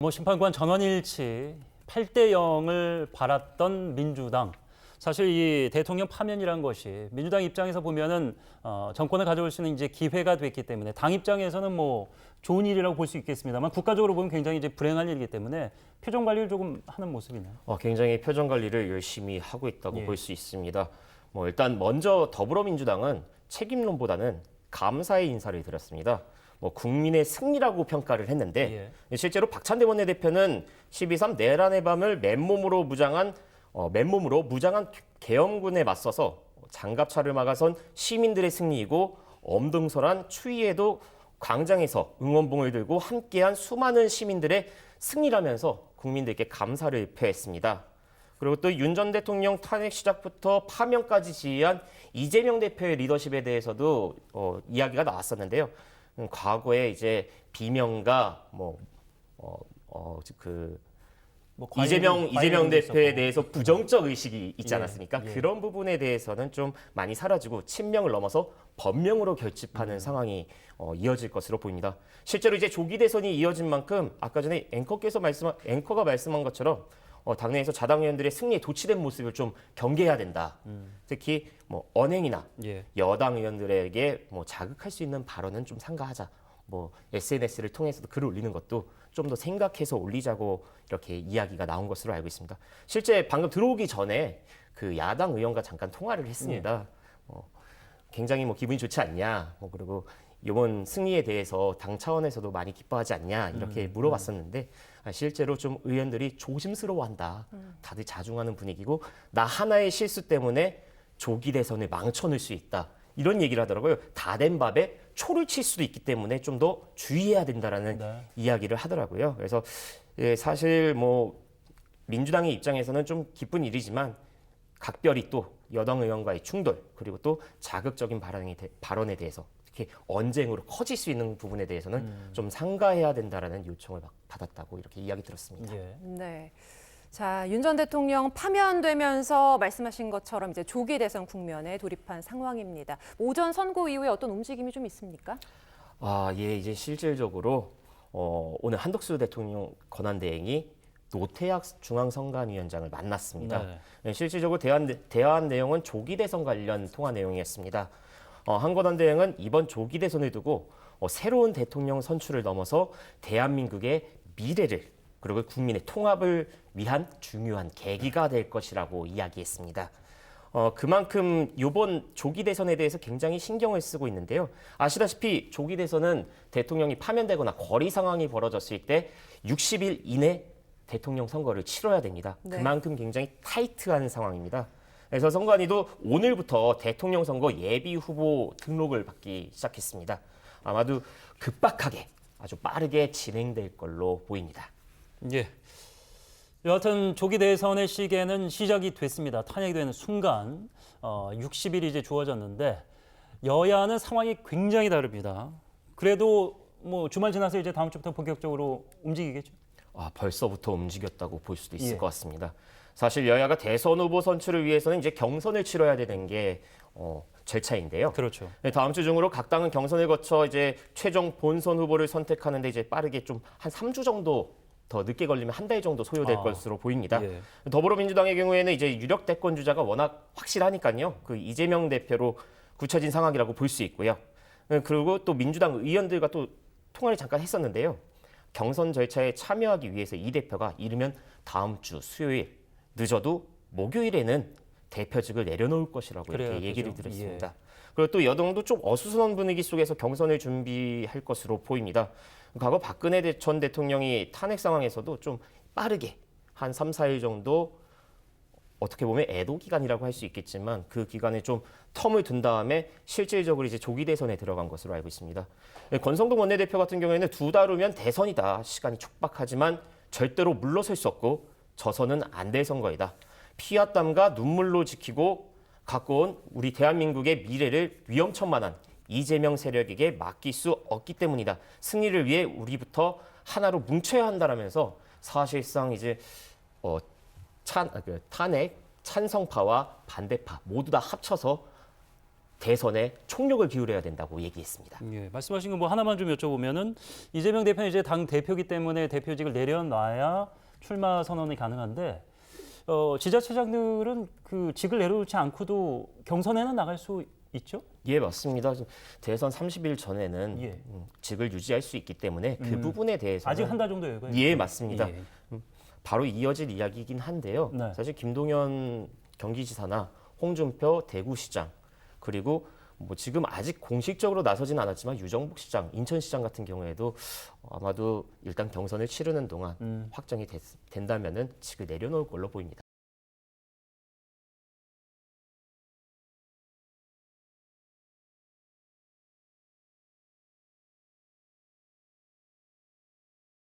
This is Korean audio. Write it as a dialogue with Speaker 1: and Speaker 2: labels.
Speaker 1: 뭐 심판관 전원일치 8대 0을 바랐던 민주당. 사실 이 대통령 파면이란 것이 민주당 입장에서 보면은 정권을 가져올 수 있는 이제 기회가 됐기 때문에 당 입장에서는 뭐 좋은 일이라고 볼 수 있겠습니다만 국가적으로 보면 굉장히 이제 불행한 일이기 때문에 표정 관리를 조금 하는 모습이네요.
Speaker 2: 굉장히 표정 관리를 열심히 하고 있다고
Speaker 1: 예.
Speaker 2: 볼 수 있습니다. 일단 먼저 더불어민주당은 책임론보다는 감사의 인사를 드렸습니다. 국민의 승리라고 평가를 했는데 실제로 박찬대 원내대표는 12.3 내란의 밤을 맨몸으로 무장한 계엄군에 맞서서 장갑차를 막아선 시민들의 승리이고 엄동설한 추위에도 광장에서 응원봉을 들고 함께한 수많은 시민들의 승리라면서 국민들께 감사를 표했습니다. 그리고 또 윤 전 대통령 탄핵 시작부터 파면까지 지휘한 이재명 대표의 리더십에 대해서도 이야기가 나왔었는데요. 과거에 이제 비명가 이재명 대표에 대해서 부정적 의식이 있지 않았습니까? 그런 부분에 대해서는 좀 많이 사라지고 친명을 넘어서 번명으로 결집하는 상황이 이어질 것으로 보입니다. 실제로 이제 조기 대선이 이어진 만큼 아까 전에 앵커가 말씀한 것처럼 당내에서 자당 의원들의 승리에 도취된 모습을 좀 경계해야 된다. 특히 언행이나 여당 의원들에게 자극할 수 있는 발언은 좀 삼가하자. SNS를 통해서도 글을 올리는 것도 좀 더 생각해서 올리자고 이렇게 이야기가 나온 것으로 알고 있습니다. 실제 방금 들어오기 전에 그 야당 의원과 잠깐 통화를 했습니다. 굉장히 기분이 좋지 않냐. 그리고 이번 승리에 대해서 당 차원에서도 많이 기뻐하지 않냐 이렇게 물어봤었는데 실제로 좀 의원들이 조심스러워한다. 다들 자중하는 분위기고 나 하나의 실수 때문에 조기 대선을 망쳐놓을 수 있다. 이런 얘기를 하더라고요. 다 된 밥에 초를 칠 수도 있기 때문에 좀 더 주의해야 된다라는 이야기를 하더라고요. 그래서 사실 민주당의 입장에서는 좀 기쁜 일이지만 각별히 또 여당 의원과의 충돌 그리고 또 자극적인 발언에 대해서 특히 언쟁으로 커질 수 있는 부분에 대해서는 좀 삼가해야 된다라는 요청을 받았다고 이렇게 이야기 들었습니다.
Speaker 3: 네. 자, 윤 전 대통령 파면되면서 말씀하신 것처럼 이제 조기 대선 국면에 돌입한 상황입니다. 오전 선고 이후에 어떤 움직임이 좀 있습니까?
Speaker 2: 이제 실질적으로 오늘 한덕수 대통령 권한대행이 노태학 중앙선관위원장을 만났습니다. 실질적으로 대화한 내용은 조기 대선 관련 통화 내용이었습니다. 한 권한대행은 이번 조기 대선을 두고 새로운 대통령 선출을 넘어서 대한민국의 미래를 그리고 국민의 통합을 위한 중요한 계기가 될 것이라고 이야기했습니다. 그만큼 이번 조기 대선에 대해서 굉장히 신경을 쓰고 있는데요. 아시다시피 조기 대선은 대통령이 파면되거나 거리 상황이 벌어졌을 때 60일 이내 대통령 선거를 치러야 됩니다. 그만큼 굉장히 타이트한 상황입니다. 그래서 선관위도 오늘부터 대통령 선거 예비 후보 등록을 받기 시작했습니다. 아마도 급박하게 아주 빠르게 진행될 걸로 보입니다.
Speaker 1: 여하튼 조기 대선의 시계는 시작이 됐습니다. 탄핵이 되는 순간 60일이 이제 주어졌는데 여야는 상황이 굉장히 다릅니다. 그래도 주말 지나서 이제 다음 주부터 본격적으로 움직이겠죠?
Speaker 2: 벌써부터 움직였다고 볼 수도 있을 것 같습니다. 사실 여야가 대선 후보 선출을 위해서는 이제 경선을 치러야 되는 게 절차인데요.
Speaker 1: 그렇죠.
Speaker 2: 다음 주 중으로 각 당은 경선을 거쳐 이제 최종 본선 후보를 선택하는데 이제 빠르게 좀 한 3주 정도 더 늦게 걸리면 한 달 정도 소요될 것으로 보입니다. 더불어민주당의 경우에는 이제 유력 대권 주자가 워낙 확실하니까요. 그 이재명 대표로 굳혀진 상황이라고 볼 수 있고요. 그리고 또 민주당 의원들과 또 통화를 잠깐 했었는데요. 경선 절차에 참여하기 위해서 이 대표가 이르면 다음 주 수요일, 늦어도 목요일에는 대표직을 내려놓을 것이라고 이렇게 얘기를 드렸습니다. 그리고 또 여당도 좀 어수선한 분위기 속에서 경선을 준비할 것으로 보입니다. 과거 박근혜 전 대통령이 탄핵 상황에서도 좀 빠르게 한 3, 4일 정도 어떻게 보면 애도 기간이라고 할 수 있겠지만 그 기간에 좀 텀을 둔 다음에 실질적으로 이제 조기 대선에 들어간 것으로 알고 있습니다. 권성동 원내대표 같은 경우에는 2달 후면 대선이다. 시간이 촉박하지만 절대로 물러설 수 없고 져서는 안 될 선거이다. 피와 땀과 눈물로 지키고 갖고 온 우리 대한민국의 미래를 위험천만한 이재명 세력에게 맡길 수 없기 때문이다. 승리를 위해 우리부터 하나로 뭉쳐야 한다라면서 사실상 이제 탄핵 찬성파와 반대파 모두 다 합쳐서 대선에 총력을 기울여야 된다고 얘기했습니다.
Speaker 1: 예, 말씀하신 거 뭐 하나만 좀 여쭤보면은 이재명 대표는 이제 당 대표기 때문에 대표직을 내려놔야 출마 선언이 가능한데 지자체장들은 그 직을 내려놓지 않고도 경선에는 나갈 수 있죠?
Speaker 2: 예, 맞습니다. 대선 30일 전에는
Speaker 1: 예.
Speaker 2: 직을 유지할 수 있기 때문에 그 부분에 대해서는
Speaker 1: 아직 한 달 정도 여유가 있죠?
Speaker 2: 예, 맞습니다.
Speaker 1: 예.
Speaker 2: 바로 이어질 이야기이긴 한데요.
Speaker 1: 네.
Speaker 2: 사실 김동연 경기지사나 홍준표 대구시장 그리고 뭐 지금 아직 공식적으로 나서진 않았지만 유정복 시장, 인천시장 같은 경우에도 아마도 일단 경선을 치르는 동안 확정이 된다면은 직을 내려놓을 걸로 보입니다.